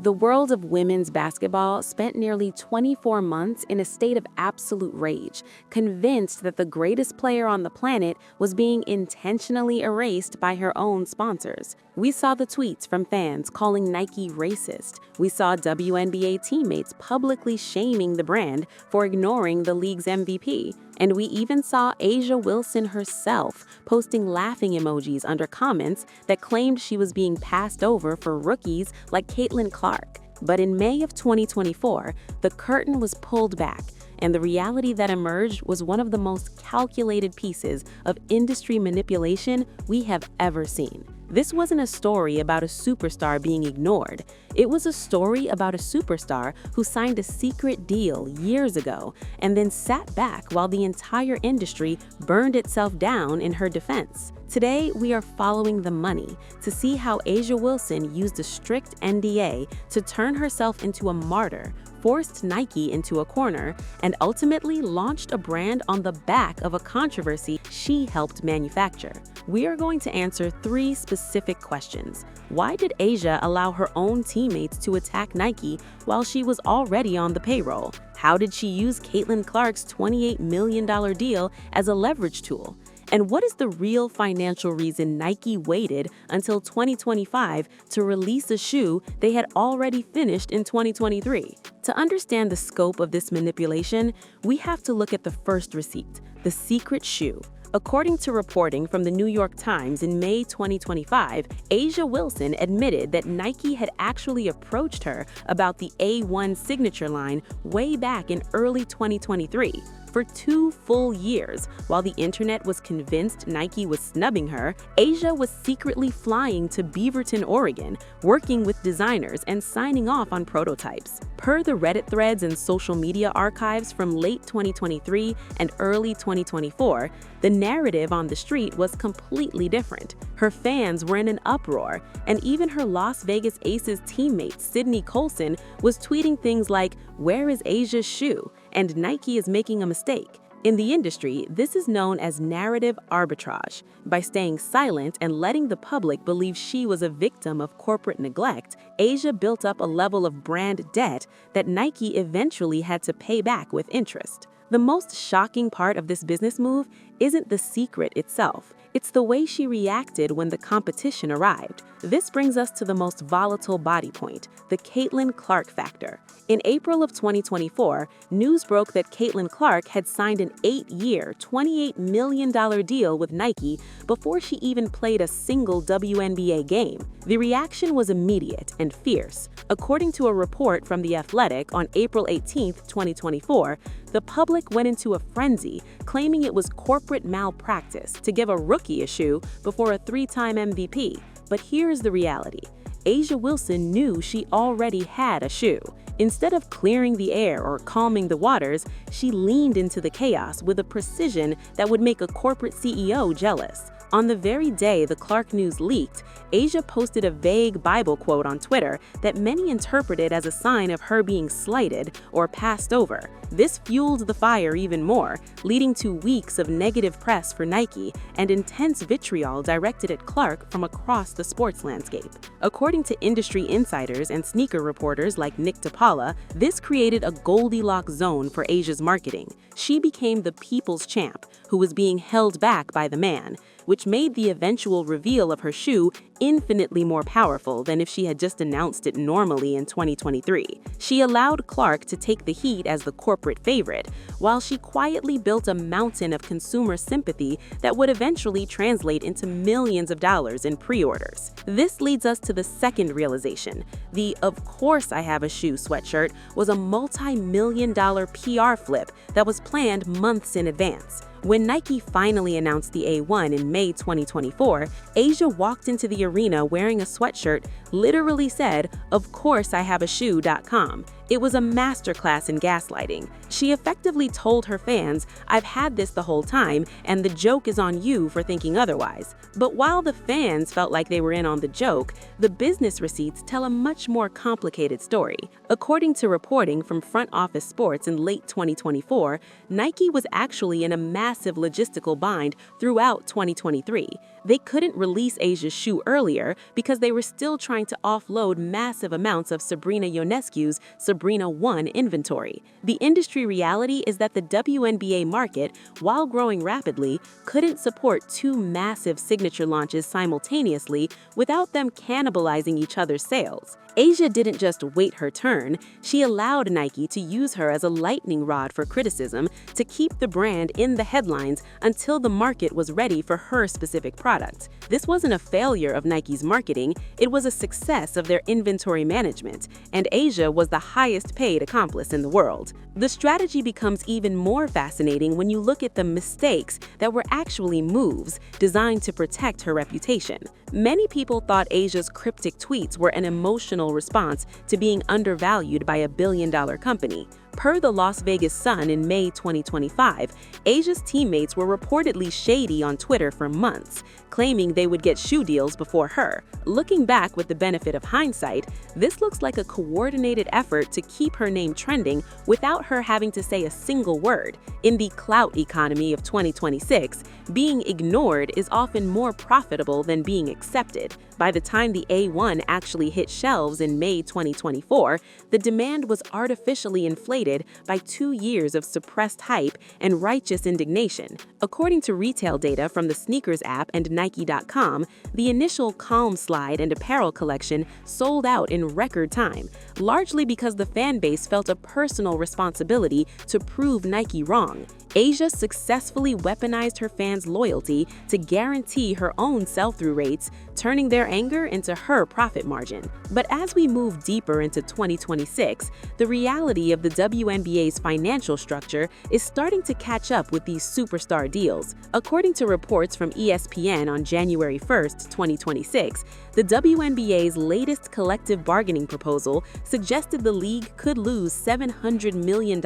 The world of women's basketball spent nearly 24 months in a state of absolute rage, convinced that the greatest player on the planet was being intentionally erased by her own sponsors. We saw the tweets from fans calling Nike racist. We saw WNBA teammates publicly shaming the brand for ignoring the league's MVP. And we even saw A'ja Wilson herself posting laughing emojis under comments that claimed she was being passed over for rookies like Caitlin Clark. But in May of 2024, the curtain was pulled back, and the reality that emerged was one of the most calculated pieces of industry manipulation we have ever seen. This wasn't a story about a superstar being ignored. It was a story about a superstar who signed a secret deal years ago and then sat back while the entire industry burned itself down in her defense. Today, we are following the money to see how A'ja Wilson used a strict NDA to turn herself into a martyr, forced Nike into a corner, and ultimately launched a brand on the back of a controversy she helped manufacture. We are going to answer 3 specific questions. Why did A'ja allow her own teammates to attack Nike while she was already on the payroll? How did she use Caitlin Clark's $28 million deal as a leverage tool? And what is the real financial reason Nike waited until 2025 to release a shoe they had already finished in 2023? To understand the scope of this manipulation, we have to look at the first receipt, the secret shoe. According to reporting from the New York Times in May 2025, A'ja Wilson admitted that Nike had actually approached her about the A1 signature line way back in early 2023. For 2 full years, while the internet was convinced Nike was snubbing her, A'ja was secretly flying to Beaverton, Oregon, working with designers and signing off on prototypes. Per the Reddit threads and social media archives from late 2023 and early 2024, the narrative on the street was completely different. Her fans were in an uproar, and even her Las Vegas Aces teammate Sydney Colson was tweeting things like, "Where is A'ja's shoe?" and "Nike is making a mistake." In the industry, this is known as narrative arbitrage. By staying silent and letting the public believe she was a victim of corporate neglect, A'ja built up a level of brand debt that Nike eventually had to pay back with interest. The most shocking part of this business move isn't the secret itself. It's the way she reacted when the competition arrived. This brings us to the most volatile body point, the Caitlin Clark factor. In April of 2024, news broke that Caitlin Clark had signed an 8-year, $28 million deal with Nike before she even played a single WNBA game. The reaction was immediate and fierce. According to a report from The Athletic on April 18, 2024, the public went into a frenzy, claiming it was corporate malpractice to give a rookie a shoe before a 3-time MVP. But here's the reality. A'ja Wilson knew she already had a shoe. Instead of clearing the air or calming the waters, she leaned into the chaos with a precision that would make a corporate CEO jealous. On the very day the Clark news leaked, A'ja posted a vague Bible quote on Twitter that many interpreted as a sign of her being slighted or passed over. This fueled the fire even more, leading to weeks of negative press for Nike and intense vitriol directed at Clark from across the sports landscape. According to industry insiders and sneaker reporters like Nick DePaula, this created a Goldilocks zone for A'ja's marketing. She became the people's champ, who was being held back by the man, which made the eventual reveal of her shoe infinitely more powerful than if she had just announced it normally in 2023. She allowed Clark to take the heat as the corporate favorite, while she quietly built a mountain of consumer sympathy that would eventually translate into millions of dollars in pre-orders. This leads us to the second realization. The "Of Course I Have a Shoe" sweatshirt was a multi-million-dollar PR flip that was planned months in advance. When Nike finally announced the A1 in May 2024, A'ja walked into the arena wearing a sweatshirt literally said, "Of course I have a shoe.com." It was a masterclass in gaslighting. She effectively told her fans, "I've had this the whole time, and the joke is on you for thinking otherwise." But while the fans felt like they were in on the joke, the business receipts tell a much more complicated story. According to reporting from Front Office Sports in late 2024, Nike was actually in a massive logistical bind throughout 2023. They couldn't release Asia's shoe earlier because they were still trying to offload massive amounts of Sabrina Ionescu's Sabrina 1 inventory. The industry reality is that the WNBA market, while growing rapidly, couldn't support two massive signature launches simultaneously without them cannibalizing each other's sales. Asia didn't just wait her turn, she allowed Nike to use her as a lightning rod for criticism to keep the brand in the headlines until the market was ready for her specific product. This wasn't a failure of Nike's marketing, it was a success of their inventory management, and Asia was the highest paid accomplice in the world. The strategy becomes even more fascinating when you look at the mistakes that were actually moves designed to protect her reputation. Many people thought Asia's cryptic tweets were an emotional response to being undervalued by a billion-dollar company. Per the Las Vegas Sun in May 2025, Asia's teammates were reportedly shady on Twitter for months, claiming they would get shoe deals before her. Looking back with the benefit of hindsight, this looks like a coordinated effort to keep her name trending without her having to say a single word. In the clout economy of 2026, being ignored is often more profitable than being accepted. By the time the A1 actually hit shelves in May 2024, the demand was artificially inflated by 2 years of suppressed hype and righteous indignation. According to retail data from the sneakers app and Nike.com, the initial Calm Slide and apparel collection sold out in record time, largely because the fan base felt a personal responsibility to prove Nike wrong. Asia successfully weaponized her fans' loyalty to guarantee her own sell-through rates, turning their anger into her profit margin. But as we move deeper into 2026, the reality of the WNBA's financial structure is starting to catch up with these superstar deals. According to reports from ESPN on January 1st, 2026, the WNBA's latest collective bargaining proposal suggested the league could lose $700 million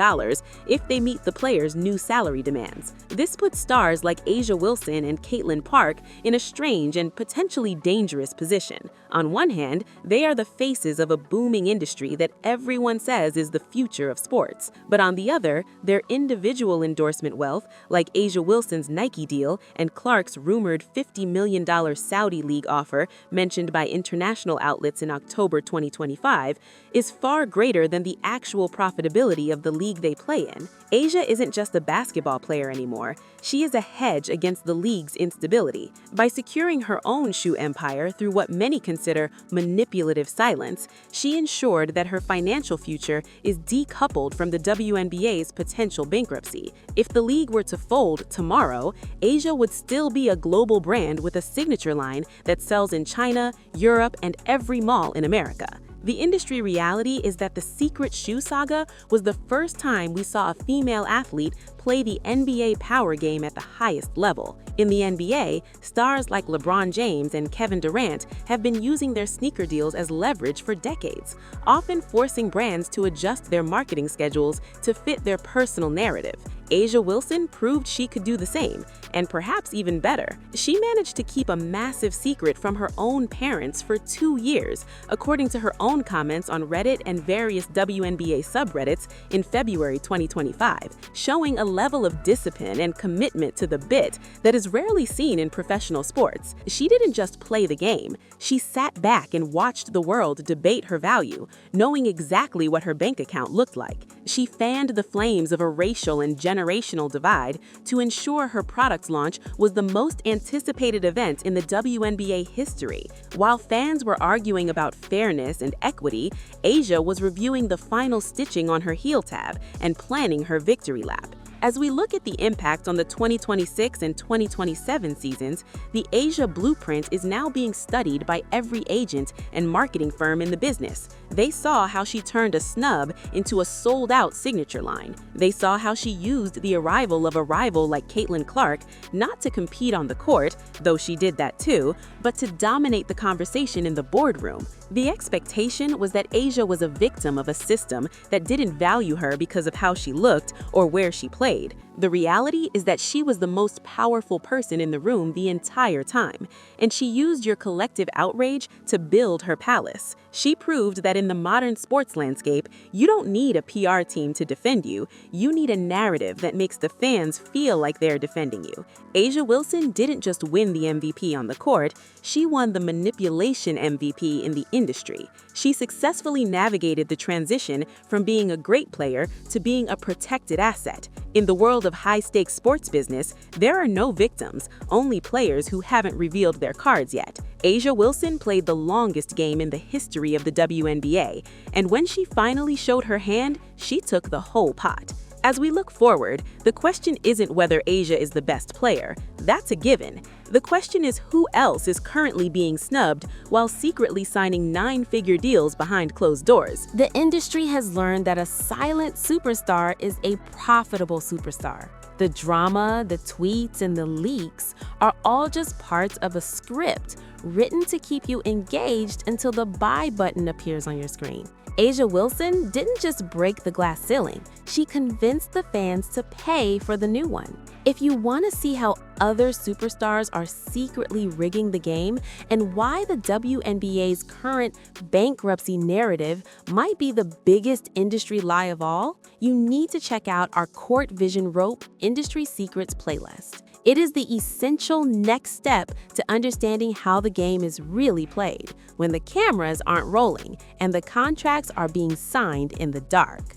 if they meet the players' new salary demands. This puts stars like A'ja Wilson and Caitlin Park in a strange and potentially dangerous position. On one hand, they are the faces of a booming industry that everyone says is the future of sports. But on the other, their individual endorsement wealth, like A'ja Wilson's Nike deal and Clark's rumored $50 million Saudi League offer mentioned by international outlets in October 2025, is far greater than the actual profitability of the league they play in. A'ja isn't just a basketball player anymore, she is a hedge against the league's instability. By securing her own shoe empire through what many consider manipulative silence, she ensured that her financial future is decoupled from the WNBA's potential bankruptcy. If the league were to fold tomorrow, A'ja would still be a global brand with a signature line that sells in China, Europe, and every mall in America. The industry reality is that the secret shoe saga was the first time we saw a female athlete play the NBA power game at the highest level. In the NBA, stars like LeBron James and Kevin Durant have been using their sneaker deals as leverage for decades, often forcing brands to adjust their marketing schedules to fit their personal narrative. A'ja Wilson proved she could do the same, and perhaps even better. She managed to keep a massive secret from her own parents for 2 years, according to her own comments on Reddit and various WNBA subreddits in February 2025, showing a level of discipline and commitment to the bit that is rarely seen in professional sports. She didn't just play the game, she sat back and watched the world debate her value, knowing exactly what her bank account looked like. She fanned the flames of a racial and generational divide to ensure her product's launch was the most anticipated event in the WNBA history. While fans were arguing about fairness and equity, A'ja was reviewing the final stitching on her heel tab and planning her victory lap. As we look at the impact on the 2026 and 2027 seasons, the A'ja blueprint is now being studied by every agent and marketing firm in the business. They saw how she turned a snub into a sold-out signature line. They saw how she used the arrival of a rival like Caitlin Clark not to compete on the court, though she did that too, but to dominate the conversation in the boardroom. The expectation was that Asia was a victim of a system that didn't value her because of how she looked or where she played. The reality is that she was the most powerful person in the room the entire time, and she used your collective outrage to build her palace. She proved that in the modern sports landscape, you don't need a PR team to defend you. You need a narrative that makes the fans feel like they're defending you. Asia Wilson didn't just win the MVP on the court, she won the manipulation MVP in the industry. She successfully navigated the transition from being a great player to being a protected asset. In the world of high-stakes sports business, there are no victims, only players who haven't revealed their cards yet. Asia Wilson played the longest game in the history of the WNBA, and when she finally showed her hand, she took the whole pot. As we look forward, the question isn't whether Asia is the best player. That's a given. The question is who else is currently being snubbed while secretly signing nine-figure deals behind closed doors. The industry has learned that a silent superstar is a profitable superstar. The drama, the tweets, and the leaks are all just parts of a script written to keep you engaged until the buy button appears on your screen. Asia Wilson didn't just break the glass ceiling, she convinced the fans to pay for the new one. If you want to see how other superstars are secretly rigging the game and why the WNBA's current bankruptcy narrative might be the biggest industry lie of all, you need to check out our Court Vision Rope Industry Secrets playlist. It is the essential next step to understanding how the game is really played when the cameras aren't rolling and the contracts are being signed in the dark.